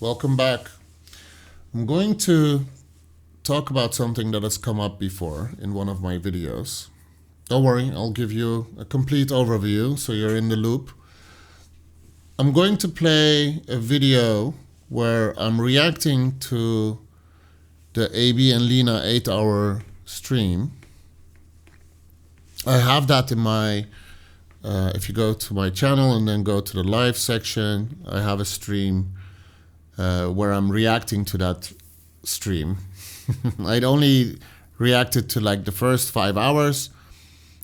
welcome back. I'm going to talk about something that has come up before in one of my videos. Don't worry, I'll give you a complete overview so you're in the loop. I'm going to play a video where I'm reacting to the AB and Lena 8-hour stream. I have that in my, if you go to my channel and then go to the live section, I have a stream where I'm reacting to that stream. I'd only reacted to like the first 5 hours.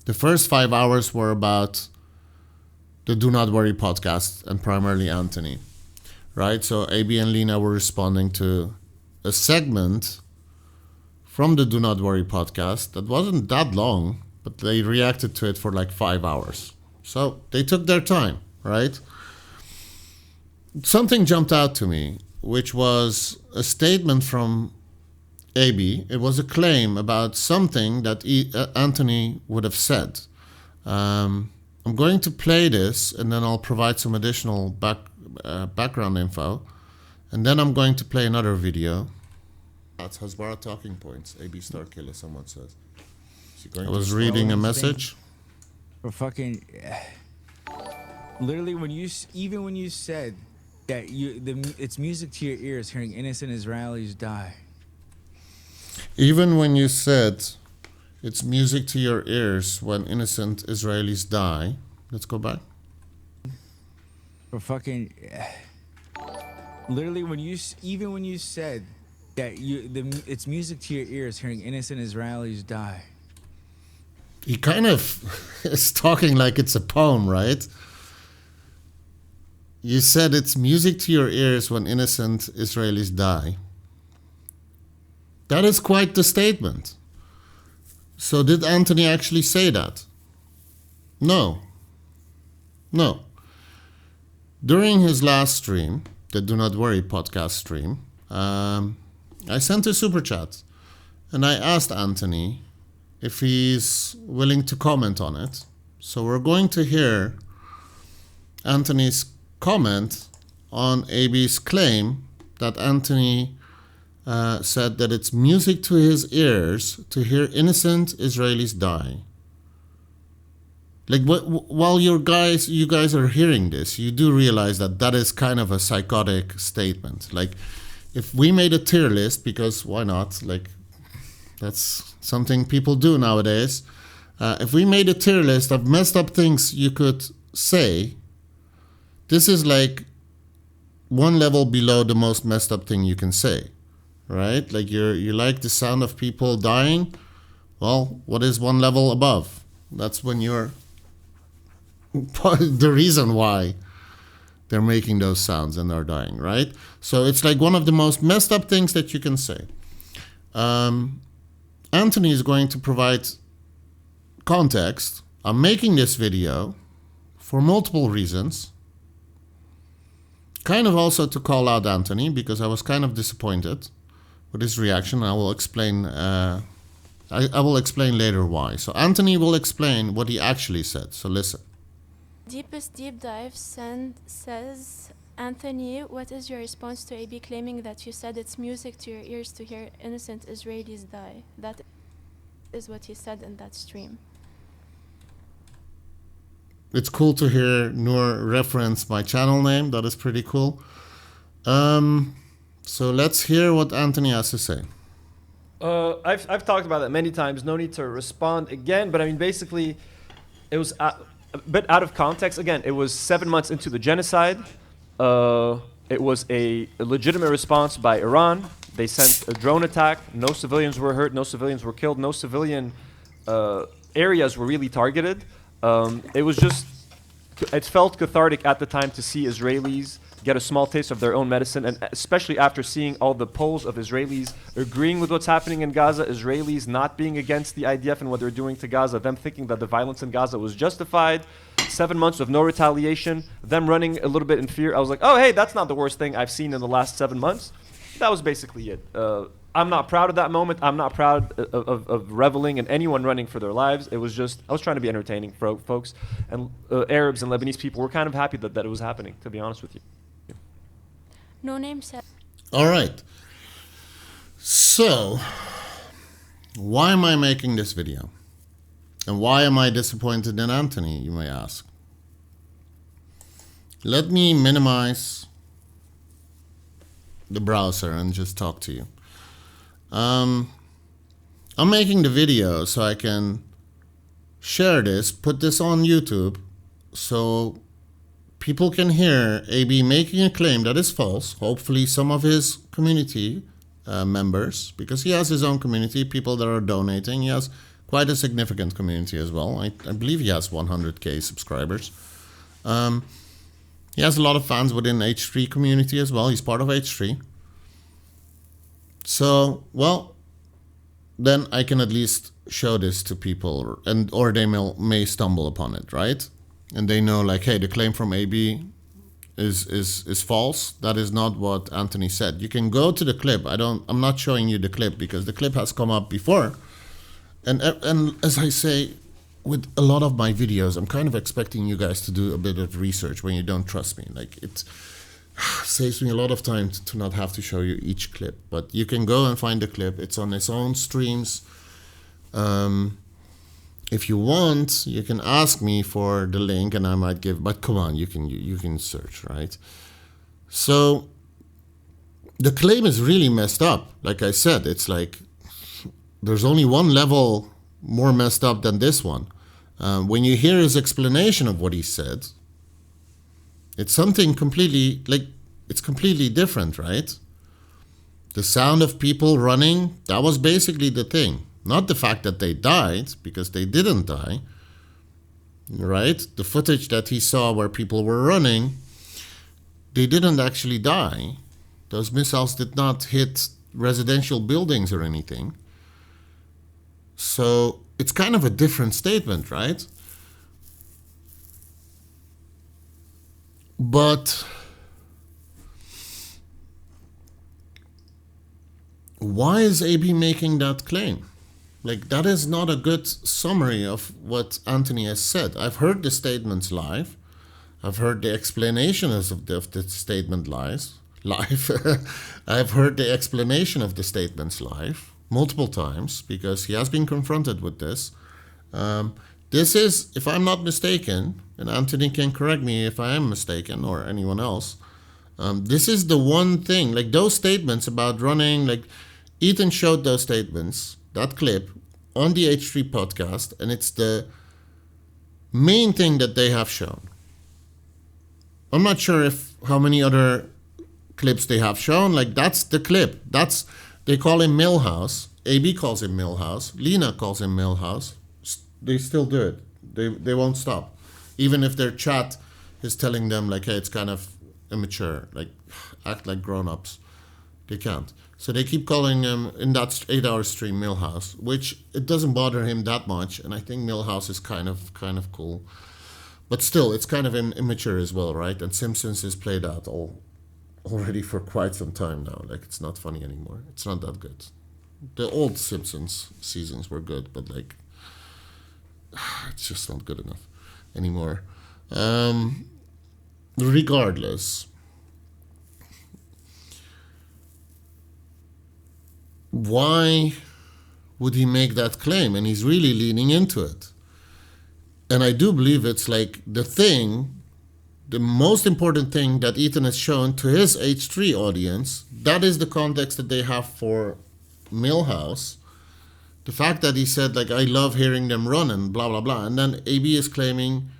The first 5 hours were about the Do Not Worry podcast and primarily Anthony, right? So AB and Lena were responding to a segment from the Do Not Worry podcast that wasn't that long, but they reacted to it for like 5 hours. So they took their time, right? Something jumped out to me, which was a statement from AB. It was a claim about something that Anthony would have said. I'm going to play this and then I'll provide some additional background info. And then I'm going to play another video. That's Hasbara talking points. AB Star Killer, someone says. I was reading a message. For fucking, literally, when you said that it's music to your ears hearing innocent Israelis die. Even when you said it's music to your ears when innocent Israelis die. Let's go back. For fucking, literally, when you said that it's music to your ears hearing innocent Israelis die. He kind of is talking like it's a poem, right? You said it's music to your ears when innocent Israelis die. That is quite the statement. So did Anthony actually say that? No. No. During his last stream, the Do Not Worry podcast stream, I sent a super chat and I asked Anthony if he's willing to comment on it. So we're going to hear Anthony's comment on AB's claim that Anthony said that it's music to his ears to hear innocent Israelis die. Like, while you guys are hearing this, you do realize that that is kind of a psychotic statement. Like, if we made a tier list, because why not? Like, that's something people do nowadays. If we made a tier list of messed up things you could say, this is like one level below the most messed up thing you can say, right? Like you like the sound of people dying. Well, what is one level above? That's when you're the reason why they're making those sounds and they're dying, right? So it's like one of the most messed up things that you can say. Anthony is going to provide context. I'm making this video for multiple reasons. Kind of also to call out Anthony because I was kind of disappointed with his reaction. I will explain. I will explain later why. So Anthony will explain what he actually said. So listen. Deepest deep dive says, Anthony, what is your response to AB claiming that you said it's music to your ears to hear innocent Israelis die? That is what he said in that stream. It's cool to hear Noor reference my channel name. That is pretty cool. So let's hear what Anthony has to say. I've talked about that many times. No need to respond again. But I mean, basically, it was a bit out of context. Again, it was 7 months into the genocide. It was a legitimate response by Iran. They sent a drone attack. No civilians were hurt. No civilians were killed. No civilian areas were really targeted. It felt cathartic at the time to see Israelis get a small taste of their own medicine, and especially after seeing all the polls of Israelis agreeing with what's happening in Gaza, Israelis not being against the IDF and what they're doing to Gaza, them thinking that the violence in Gaza was justified, 7 months of no retaliation, them running a little bit in fear. I was like, oh, hey, that's not the worst thing I've seen in the last 7 months. That was basically it. I'm not proud of that moment. I'm not proud of reveling in anyone running for their lives. It was just, I was trying to be entertaining for folks. And Arabs and Lebanese people were kind of happy that it was happening, to be honest with you. No name said. All right. So, why am I making this video? And why am I disappointed in Anthony, you may ask? Let me minimize the browser and just talk to you. I'm making the video so I can share this, put this on YouTube, so people can hear AB making a claim that is false. Hopefully some of his community members, because he has his own community, people that are donating. He has quite a significant community as well. I believe he has 100k subscribers. He has a lot of fans within H3 community as well. He's part of H3. So, well, then I can at least show this to people, or they may stumble upon it, right? And they know, like, hey, the claim from AB is false. That is not what Anthony said. You can go to the clip. I'm not showing you the clip because the clip has come up before. And as I say, with a lot of my videos, I'm kind of expecting you guys to do a bit of research when you don't trust me. Like, it saves me a lot of time to not have to show you each clip. But you can go and find the clip. It's on its own streams. If you want, you can ask me for the link and I might give, but come on, you can search, right? So the claim is really messed up. Like I said, it's like there's only one level more messed up than this one. When you hear his explanation of what he said, it's something completely, like, it's completely different, right? The sound of people running, that was basically the thing. Not the fact that they died, because they didn't die, right? The footage that he saw where people were running, they didn't actually die. Those missiles did not hit residential buildings or anything. So it's kind of a different statement, right? But why is AB making that claim? Like, that is not a good summary of what Anthony has said. I've heard the statements live. I've heard the explanations of the statement live. I've heard the explanation of the statements live multiple times because he has been confronted with this. This is, if I'm not mistaken, and Anthony can correct me if I am mistaken or anyone else, this is the one thing, like those statements about running, like Ethan showed those statements, that clip, on the H3 podcast, and it's the main thing that they have shown. I'm not sure how many other clips they have shown. Like, that's the clip. They call him Millhouse. AB calls him Millhouse. Lena calls him Millhouse. They still do it. They won't stop. Even if their chat is telling them, like, hey, it's kind of immature, like, act like grown-ups. They can't. So they keep calling him, in that 8-hour stream, Millhouse, which it doesn't bother him that much. And I think Millhouse is kind of cool. But still, it's kind of immature as well, right? And Simpsons is played out already for quite some time now. Like, it's not funny anymore. It's not that good. The old Simpsons seasons were good, but, like, it's just not good enough anymore. Regardless, why would he make that claim? And he's really leaning into it. And I do believe it's like the most important thing that Ethan has shown to his H3 audience, that is the context that they have for Millhouse. The fact that he said, like, I love hearing them run and blah, blah, blah. And then AB is claiming,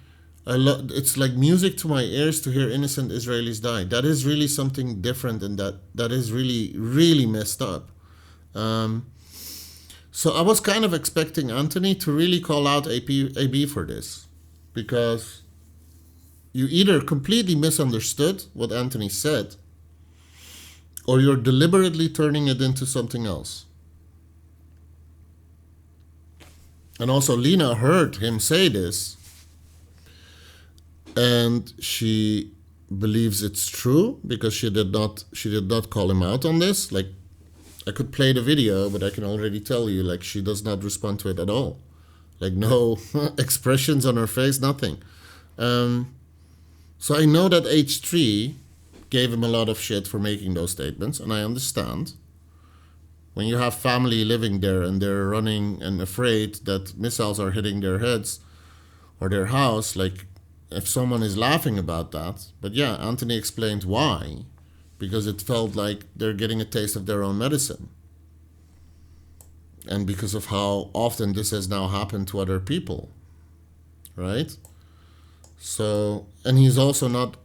it's like music to my ears to hear innocent Israelis die. That is really something different, and that is really, really messed up. So I was kind of expecting Anthony to really call out AB for this, because you either completely misunderstood what Anthony said, or you're deliberately turning it into something else. And also Lena heard him say this, and she believes it's true because she did not call him out on this. Like, I could play the video, but I can already tell you, like, she does not respond to it at all. Like, no expressions on her face, nothing. So I know that H3 gave him a lot of shit for making those statements, and I understand. When you have family living there and they're running and afraid that missiles are hitting their heads or their house, like if someone is laughing about that. But yeah, Anthony explained why. Because it felt like they're getting a taste of their own medicine. And because of how often this has now happened to other people. Right? So, and he's also not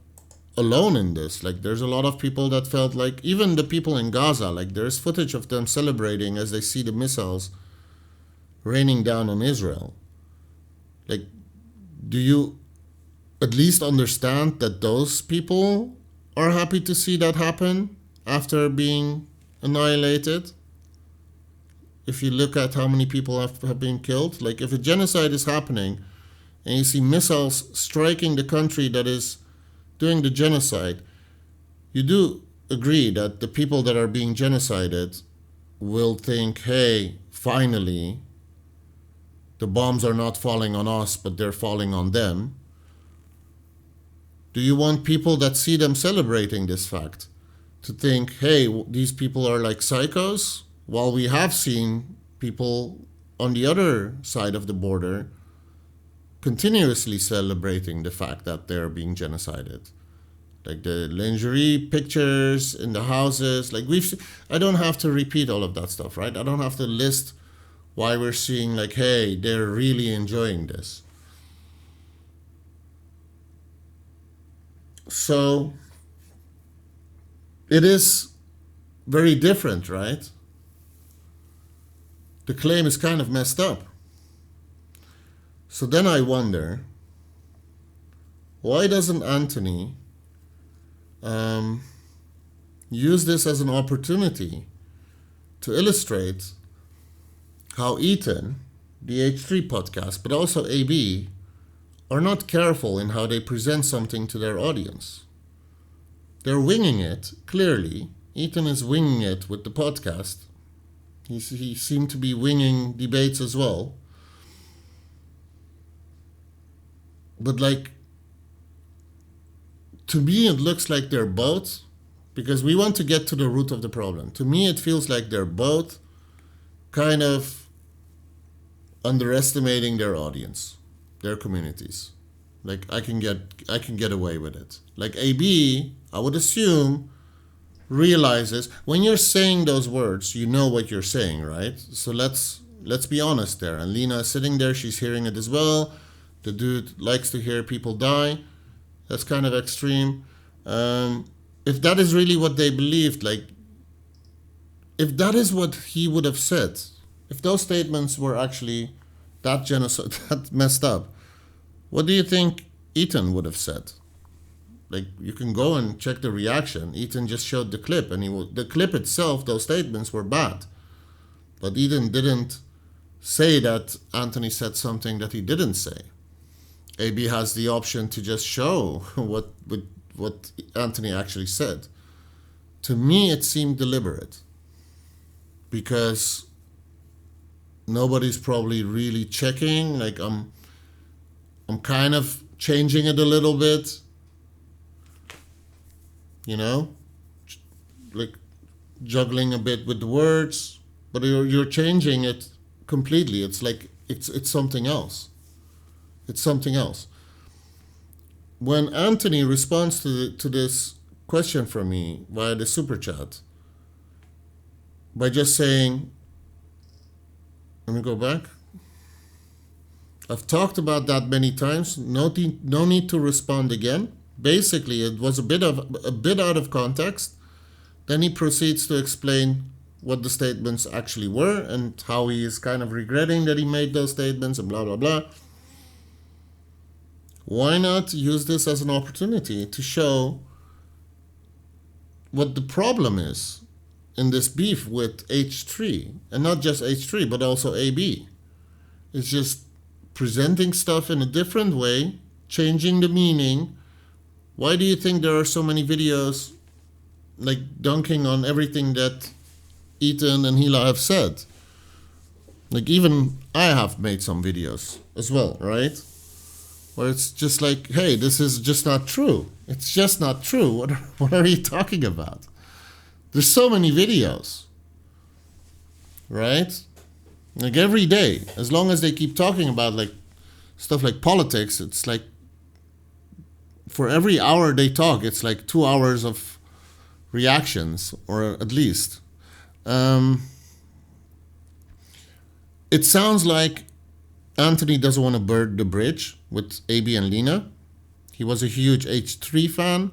alone in this. Like, there's a lot of people that felt like, even the people in Gaza, like there's footage of them celebrating as they see the missiles raining down on Israel. Like, do you at least understand that those people are happy to see that happen after being annihilated? If you look at how many people have been killed, like if a genocide is happening and you see missiles striking the country that is doing the genocide, you do agree that the people that are being genocided will think, hey, finally, the bombs are not falling on us, but they're falling on them. Do you want people that see them celebrating this fact to think, hey, these people are like psychos? While we have seen people on the other side of the border continuously celebrating the fact that they're being genocided. Like the lingerie pictures in the houses. Like I don't have to repeat all of that stuff, right? I don't have to list why we're seeing like, hey, they're really enjoying this. So it is very different, right? The claim is kind of messed up. So then I wonder, why doesn't Anthony use this as an opportunity to illustrate how Ethan, the H3 podcast, but also AB, are not careful in how they present something to their audience. They're winging it, clearly. Ethan is winging it with the podcast. He seemed to be winging debates as well. But like, to me it looks like they're both, because we want to get to the root of the problem. To me it feels like they're both kind of underestimating their audience, their communities. Like I can get away with it. Like AB, I would assume, realizes when you're saying those words, you know what you're saying, right? So let's be honest there. And Lena is sitting there, she's hearing it as well. The dude likes to hear people die. That's kind of extreme. If that is really what they believed, like, if that is what he would have said, if those statements were actually that genocide, that messed up, what do you think Ethan would have said? Like, you can go and check the reaction. Ethan just showed the clip, and the clip itself, those statements were bad. But Ethan didn't say that Anthony said something that he didn't say. AB has the option to just show what Anthony actually said. To me, it seemed deliberate, because nobody's probably really checking. Like, I'm kind of changing it a little bit, you know, like juggling a bit with the words, but you're changing it completely. It's like it's something else. It's something else. When Anthony responds to this question from me via the super chat by just saying, let me go back. I've talked about that many times. No need to respond again. Basically, it was a bit out of context. Then he proceeds to explain what the statements actually were and how he is kind of regretting that he made those statements and blah, blah, blah. Why not use this as an opportunity to show what the problem is in this beef with H3? And not just H3, but also AB. It's just presenting stuff in a different way, changing the meaning. Why do you think there are so many videos like dunking on everything that Ethan and Hila have said? Like, even I have made some videos as well, right? where it's just like, hey, this is just not true. It's just not true. What are you talking about? There's so many videos, right? Like every day, as long as they keep talking about like stuff like politics, it's like for every hour they talk, it's like 2 hours of reactions, or at least. It sounds like Anthony doesn't want to burn the bridge with AB and Lena. He was a huge H3 fan.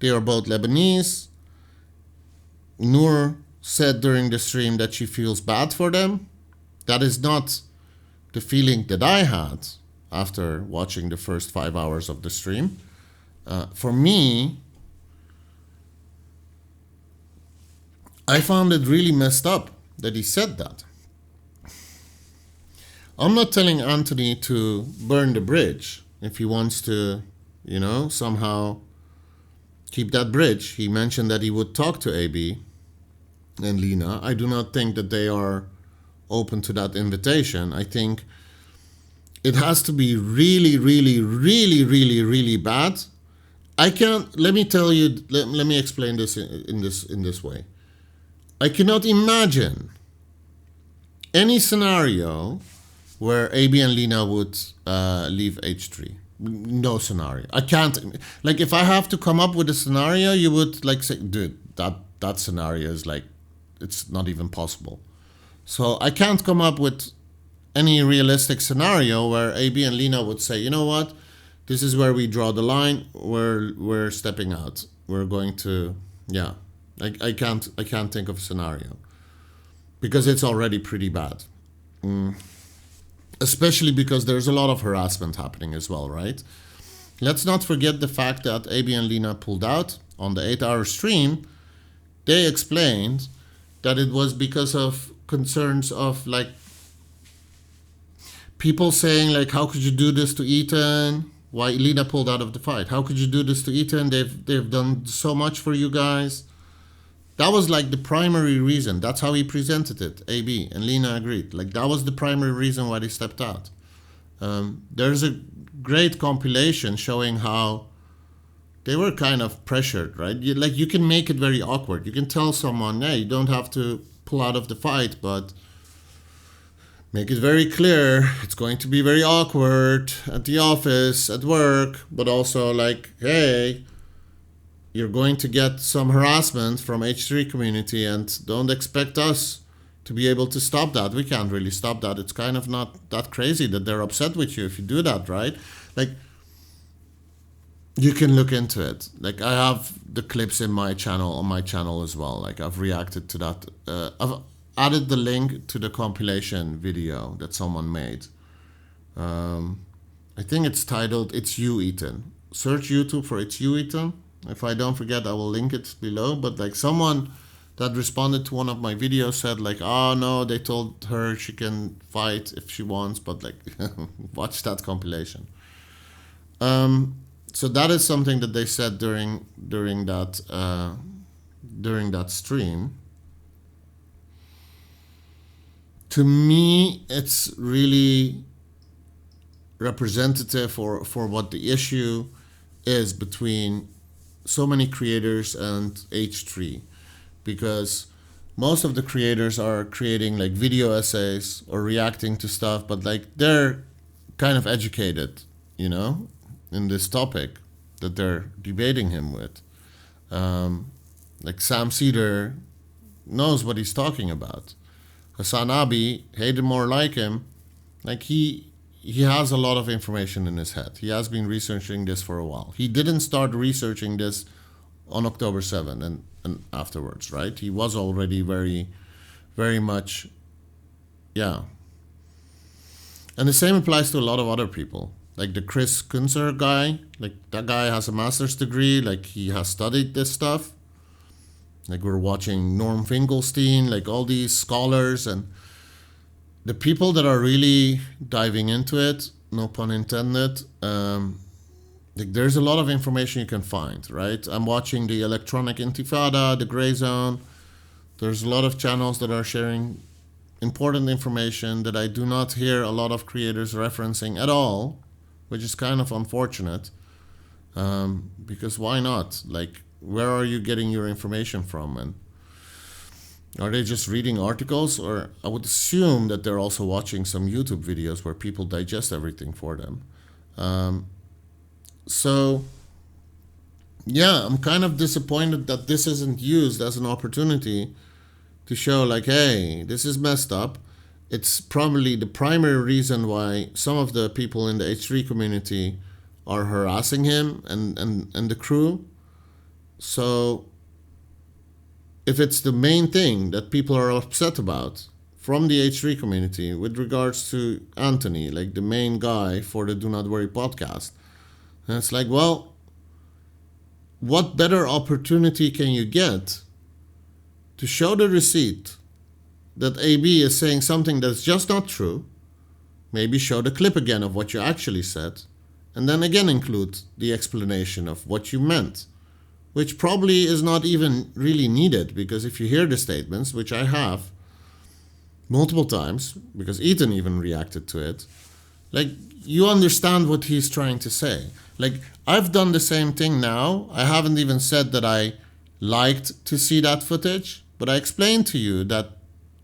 They are both Lebanese. Noor said during the stream that she feels bad for them. That is not the feeling that I had after watching the first 5 hours of the stream. For me, I found it really messed up that he said that. I'm not telling Anthony to burn the bridge if he wants to, somehow keep that bridge. He mentioned that he would talk to AB and Lena. I do not think that they are open to that invitation. I think it has to be really, really, really, really, really bad. Let me tell you, let me explain this in this way. I cannot imagine any scenario where AB and Lena would leave H3. No scenario. I can't. Like, if I have to come up with a scenario, you would like say, dude, that scenario is like, it's not even possible. So I can't come up with any realistic scenario where AB and Lena would say, you know what, this is where we draw the line. We're stepping out. We're going to, yeah. I can't think of a scenario because it's already pretty bad. Especially because there's a lot of harassment happening as well, right? Let's not forget the fact that AB and Lena pulled out on the 8-hour stream. They explained that it was because of concerns of like people saying like, how could you do this to Ethan? Why Lena pulled out of the fight? How could you do this to Ethan? They've done so much for you guys. That was like the primary reason. That's how he presented it, AB, and Lena agreed. Like, that was the primary reason why they stepped out. There's a great compilation showing how they were kind of pressured, right? You can make it very awkward. You can tell someone, hey, you don't have to pull out of the fight, but make it very clear it's going to be very awkward at the office, at work, but also like, hey, you're going to get some harassment from H3 community and don't expect us to be able to stop that. We can't really stop that. It's kind of not that crazy that they're upset with you if you do that, right? Like, you can look into it. Like, I have the clips in my channel, on my channel as well. Like, I've reacted to that. I've added the link to the compilation video that someone made. I think it's titled, It's You, Ethan. Search YouTube for It's You, Ethan. If I don't forget, I will link it below. But like, someone that responded to one of my videos said like, oh no, they told her she can fight if she wants, but like, watch that compilation. So that is something that they said during that stream. To me, it's really representative for what the issue is between so many creators and H3, because most of the creators are creating like video essays or reacting to stuff, but like they're kind of educated, in this topic that they're debating him with. Like Sam Cedar knows what he's talking about. Hassan Abi, hate him or like him, like he has a lot of information in his head. He has been researching this for a while. He didn't start researching this on October 7th and afterwards, right? He was already very, very much, yeah. And the same applies to a lot of other people. Like the Chris Kunzer guy, like that guy has a master's degree, like he has studied this stuff. Like we're watching Norm Finkelstein, like all these scholars and the people that are really diving into it, no pun intended, like there's a lot of information you can find, right? I'm watching the Electronic Intifada, the Gray Zone. There's a lot of channels that are sharing important information that I do not hear a lot of creators referencing at all which is kind of unfortunate. Because why not? Like, where are you getting your information from? And are they just reading articles? Or I would assume that they're also watching some YouTube videos where people digest everything for them. So, yeah, I'm kind of disappointed that this isn't used as an opportunity to show, like, hey, this is messed up. It's probably the primary reason why some of the people in the H3 community are harassing him and the crew. So if it's the main thing that people are upset about from the H3 community with regards to Anthony, like the main guy for the Do Not Worry podcast, and it's like, well, what better opportunity can you get to show the receipt that AB is saying something that's just not true, maybe show the clip again of what you actually said, and then again include the explanation of what you meant, which probably is not even really needed, because if you hear the statements, which I have multiple times, because Ethan even reacted to it, like, you understand what he's trying to say. Like, I've done the same thing now. I haven't even said that I liked to see that footage, but I explained to you that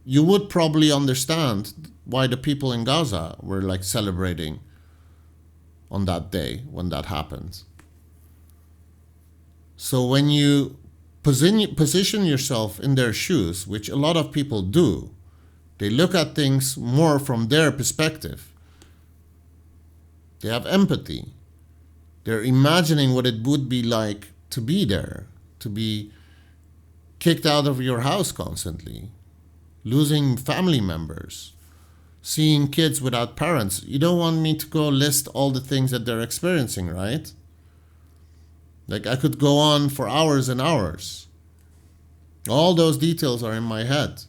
you would probably understand why the people in Gaza were like celebrating on that day when that happened. So when you position yourself in their shoes, which a lot of people do, they look at things more from their perspective. They have empathy. They're imagining what it would be like to be there, to be kicked out of your house constantly, losing family members, seeing kids without parents. You don't want me to go list all the things that they're experiencing, right? Like, I could go on for hours and hours. All those details are in my head.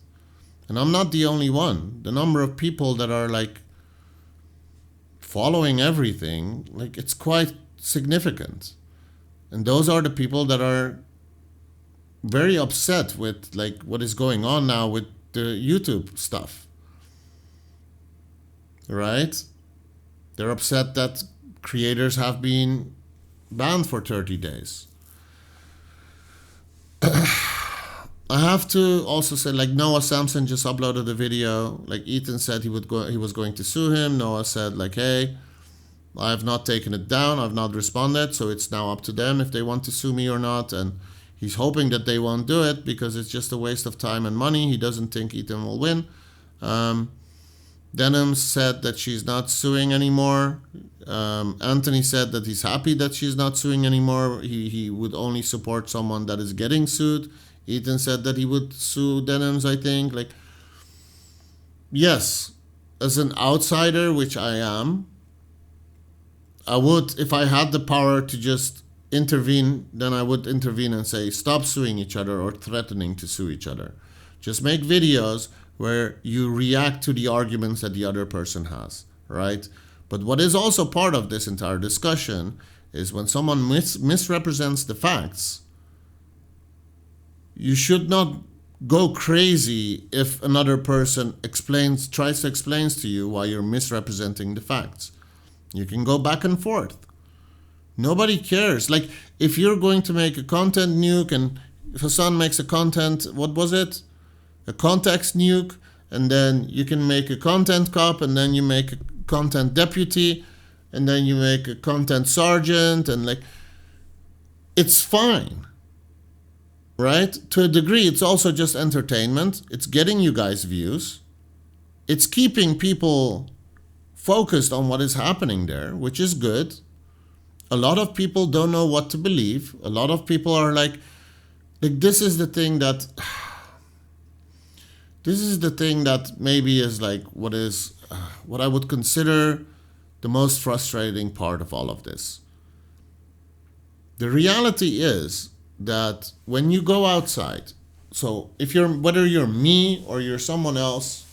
And I'm not the only one. The number of people that are like following everything, like, it's quite significant. And those are the people that are very upset with like what is going on now with the YouTube stuff. Right? They're upset that creators have been banned for 30 days. I have to also say, like, Noah Sampson just uploaded a video. Like, Ethan said he was going to sue him. Noah said, like, hey, I have not taken it down. I've not responded. So it's now up to them if they want to sue me or not. And he's hoping that they won't do it because it's just a waste of time and money. He doesn't think Ethan will win. Denim said that she's not suing anymore. Anthony said that he's happy that she's not suing anymore. He would only support someone that is getting sued. Ethan said that he would sue Denims, I think. Like, yes, as an outsider, which I am, I would, if I had the power to just intervene, then I would intervene and say, stop suing each other or threatening to sue each other. Just make videos where you react to the arguments that the other person has, right? But what is also part of this entire discussion is when someone misrepresents the facts, you should not go crazy if another person tries to explain to you why you're misrepresenting the facts. You can go back and forth. Nobody cares. Like, if you're going to make a content nuke and Hassan makes a content, what was it? A context nuke, and then you can make a content cop, and then you make a content deputy, and then you make a content sergeant, and like, it's fine. Right? To a degree, it's also just entertainment. It's getting you guys views. It's keeping people focused on what is happening there, which is good. A lot of people don't know what to believe. A lot of people are like this is the thing that maybe is like what I would consider the most frustrating part of all of this. The reality is that when you go outside, so whether you're me or you're someone else,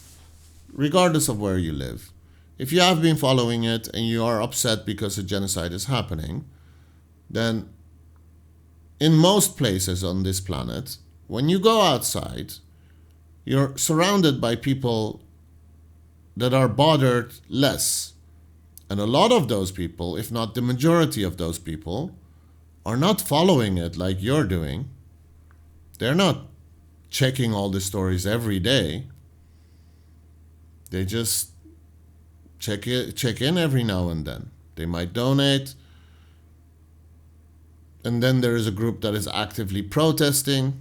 regardless of where you live, if you have been following it and you are upset because a genocide is happening, then in most places on this planet, when you go outside, you're surrounded by people that are bothered less And a lot of those people, if not the majority of those people, are not following it like you're doing. They're not checking all the stories every day. They just check in every now and then. They might donate. And then there is a group that is actively protesting.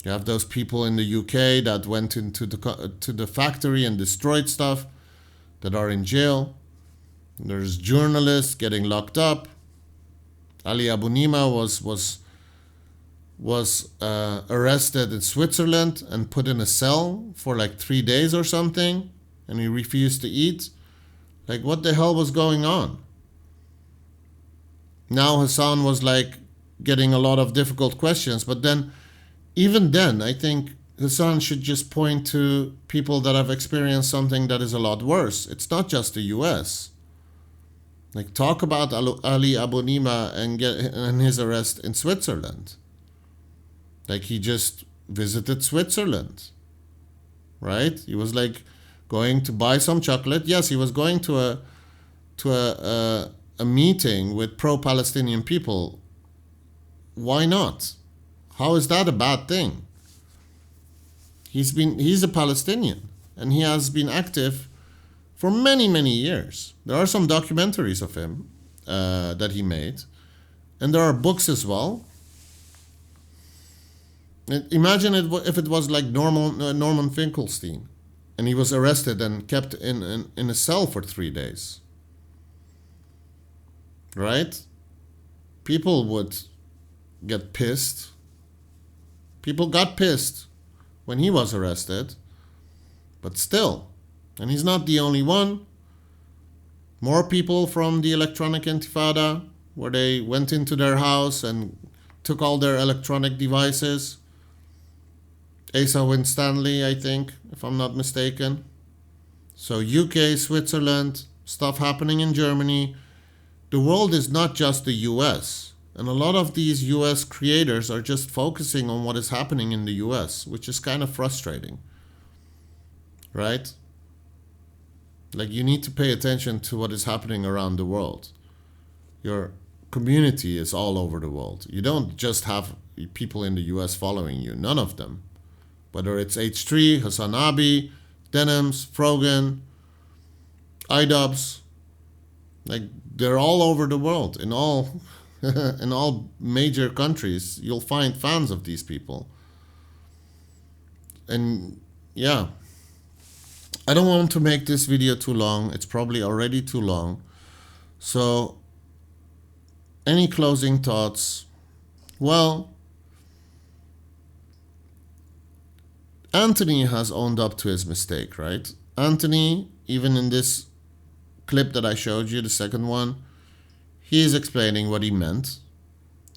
You have those people in the UK that went into the factory and destroyed stuff, that are in jail. There's journalists getting locked up. Ali Abunimah was arrested in Switzerland and put in a cell for like 3 days or something, and he refused to eat. Like, what the hell was going on? Now Hassan was like getting a lot of difficult questions, but then, even then, I think Hassan should just point to people that have experienced something that is a lot worse. It's not just the US. Like, talk about Ali Abunimah and his arrest in Switzerland. Like, he just visited Switzerland, right? He was like going to buy some chocolate. Yes, he was going to a meeting with pro-Palestinian people. Why not? How is that a bad thing? He's a Palestinian, and he has been active for many, many years. There are some documentaries of him that he made, and there are books as well. Imagine if it was like Norman Finkelstein, and he was arrested and kept in a cell for 3 days. Right? People would get pissed. People got pissed when he was arrested, but still, and he's not the only one. More people from the electronic intifada, where they went into their house and took all their electronic devices. Asa Winstanley, I think, if I'm not mistaken. So UK, Switzerland, stuff happening in Germany. The world is not just the US. And a lot of these US creators are just focusing on what is happening in the US, which is kind of frustrating. Right? Like, you need to pay attention to what is happening around the world. Your community is all over the world. You don't just have people in the US following you. None of them. Whether it's H3, Hassan Abi, Denims, Frogan, iDubbbz, like, they're all over the world. In all in all major countries, you'll find fans of these people. And yeah, I don't want to make this video too long. It's probably already too long. So, any closing thoughts? Well, Anthony has owned up to his mistake, right? Anthony, even in this clip that I showed you, the second one, he is explaining what he meant.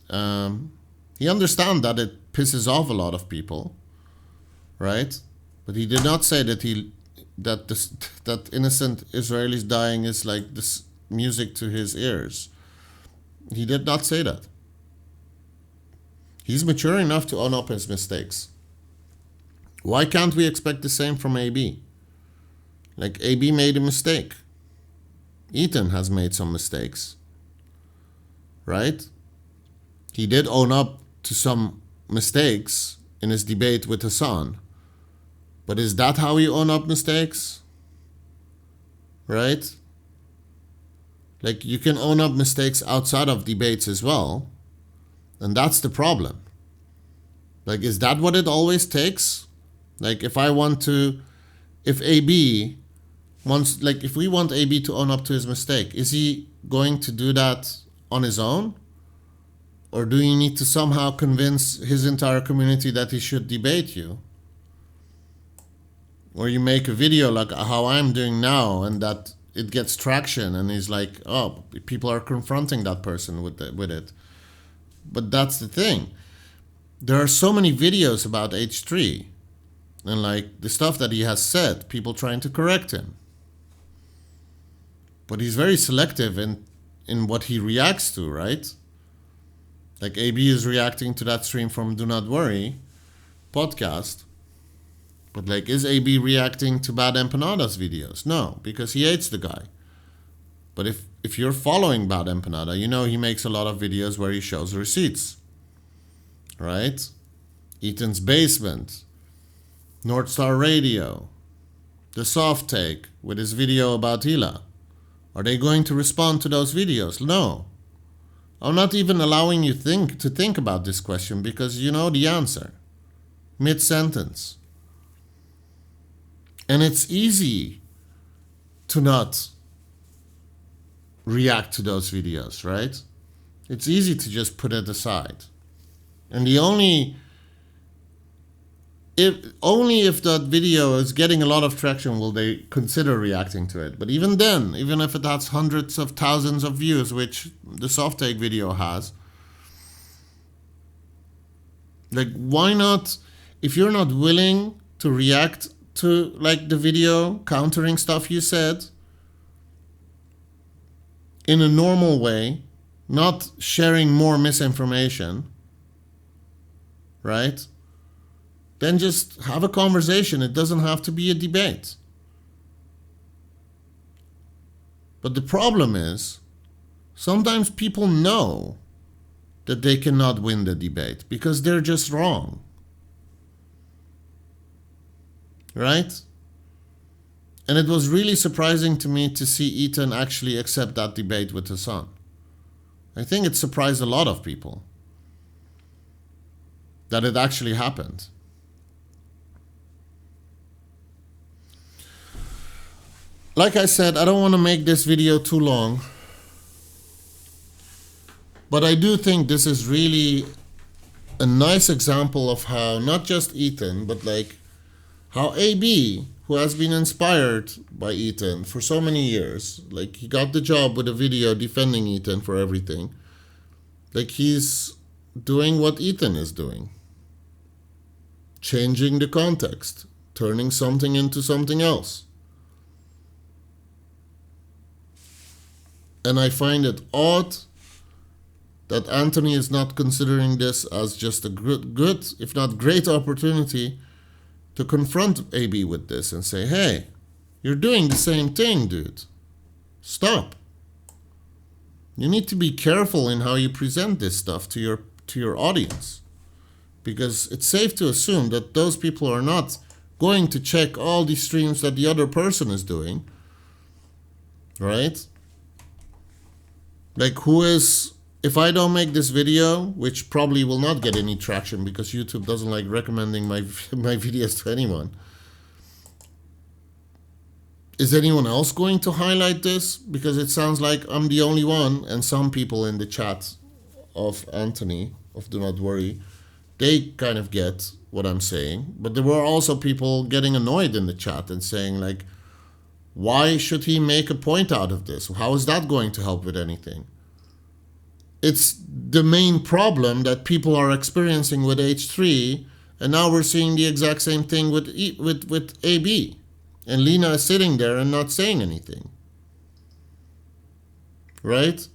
He understands that it pisses off a lot of people, right? But he did not say that that innocent Israelis dying is like this music to his ears. He did not say that. He's mature enough to own up his mistakes. Why can't we expect the same from AB? Like, AB made a mistake. Ethan has made some mistakes. Right? He did own up to some mistakes in his debate with Hassan. But is that how you own up mistakes? Right? Like, you can own up mistakes outside of debates as well. And that's the problem. Like, is that what it always takes? Like, if AB wants, like, if we want AB to own up to his mistake, is he going to do that on his own? Or do you need to somehow convince his entire community that he should debate you? Or you make a video like how I'm doing now, and that it gets traction, and he's like, oh, people are confronting that person with it. But that's the thing. There are so many videos about H3, and like the stuff that he has said, people trying to correct him. But he's very selective in what he reacts to, right? Like, AB is reacting to that stream from Do Not Worry podcast. But like, is AB reacting to Bad Empanada's videos? No, because he hates the guy. But if you're following Bad Empanada, you know he makes a lot of videos where he shows receipts. Right? Ethan's Basement, North Star Radio, The Soft Take with his video about Hila. Are they going to respond to those videos? No. I'm not even allowing you to think about this question because you know the answer. Mid-sentence. And it's easy to not react to those videos, right? It's easy to just put it aside. And only if that video is getting a lot of traction will they consider reacting to it. But even then, even if it has hundreds of thousands of views, which the soft take video has, like, why not, if you're not willing to react to like the video countering stuff you said in a normal way, not sharing more misinformation, right? Then just have a conversation. It doesn't have to be a debate. But the problem is, sometimes people know that they cannot win the debate because they're just wrong. Right? And it was really surprising to me to see Ethan actually accept that debate with his son. I think it surprised a lot of people that it actually happened. Like I said, I don't want to make this video too long, but I do think this is really a nice example of how not just Ethan, but like how AB, who has been inspired by Ethan for so many years, like he got the job with a video defending Ethan for everything, like he's doing what Ethan is doing, changing the context, turning something into something else. And I find it odd that Anthony is not considering this as just a good, if not great opportunity to confront AB with this and say, hey, you're doing the same thing, dude. Stop. You need to be careful in how you present this stuff to your audience. Because it's safe to assume that those people are not going to check all the streams that the other person is doing. Right? Like, if I don't make this video, which probably will not get any traction because YouTube doesn't like recommending my videos to anyone, is anyone else going to highlight this? Because it sounds like I'm the only one, and some people in the chat of Anthony, of Do Not Worry, they kind of get what I'm saying. But there were also people getting annoyed in the chat and saying, like, why should he make a point out of this? How is that going to help with anything? It's the main problem that people are experiencing with H3, and now we're seeing the exact same thing with AB. And Lena is sitting there and not saying anything. Right?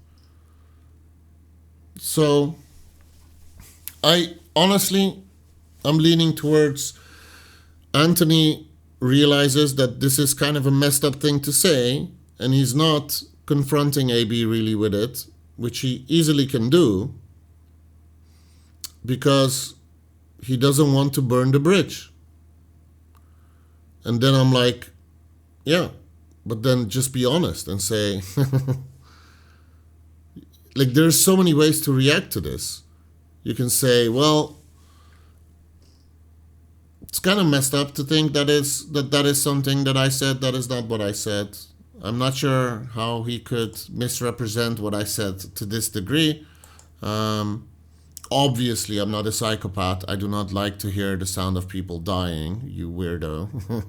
So, I'm leaning towards Anthony realizes that this is kind of a messed up thing to say, and he's not confronting AB really with it, which he easily can do, because he doesn't want to burn the bridge. And then I'm like, yeah, but then just be honest and say, like, there's so many ways to react to this. You can say, well, it's kind of messed up to think that is something that I said that is not what I said. I'm not sure how he could misrepresent what I said to this degree. Obviously, I'm not a psychopath. I do not like to hear the sound of people dying, you weirdo.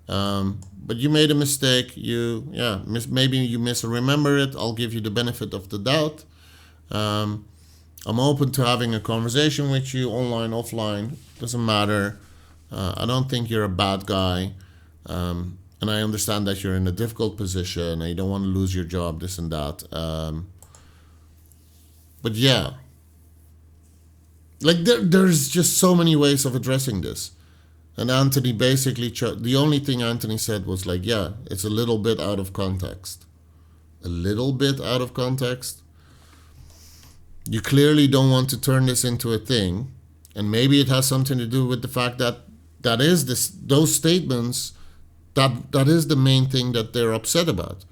But you made a mistake. Maybe you misremember it. I'll give you the benefit of the doubt. I'm open to having a conversation with you, online, offline. Doesn't matter. I don't think you're a bad guy. And I understand that you're in a difficult position and you don't want to lose your job, this and that. But yeah, like there's just so many ways of addressing this. And Anthony basically, the only thing Anthony said was like, yeah, it's a little bit out of context. a little bit out of context. You clearly don't want to turn this into a thing, and maybe it has something to do with the fact that those statements, that is the main thing that they're upset about.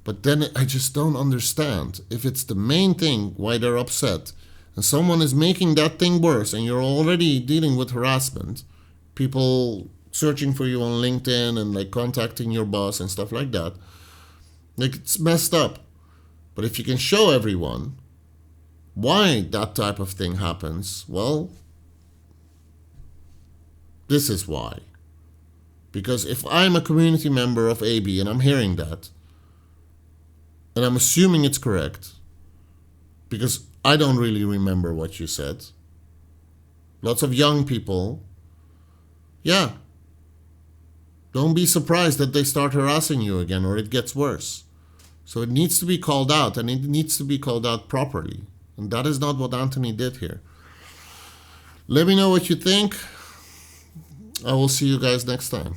But then I just don't understand, if it's the main thing why they're upset, and someone is making that thing worse, and you're already dealing with harassment, people searching for you on LinkedIn and like contacting your boss and stuff like that, like, it's messed up. But if you can show everyone why that type of thing happens, well, this is why. Because if I'm a community member of AB and I'm hearing that, and I'm assuming it's correct, because I don't really remember what you said. Lots of young people, yeah. Don't be surprised that they start harassing you again, or it gets worse. So it needs to be called out, and it needs to be called out properly. And that is not what Anthony did here. Let me know what you think. I will see you guys next time.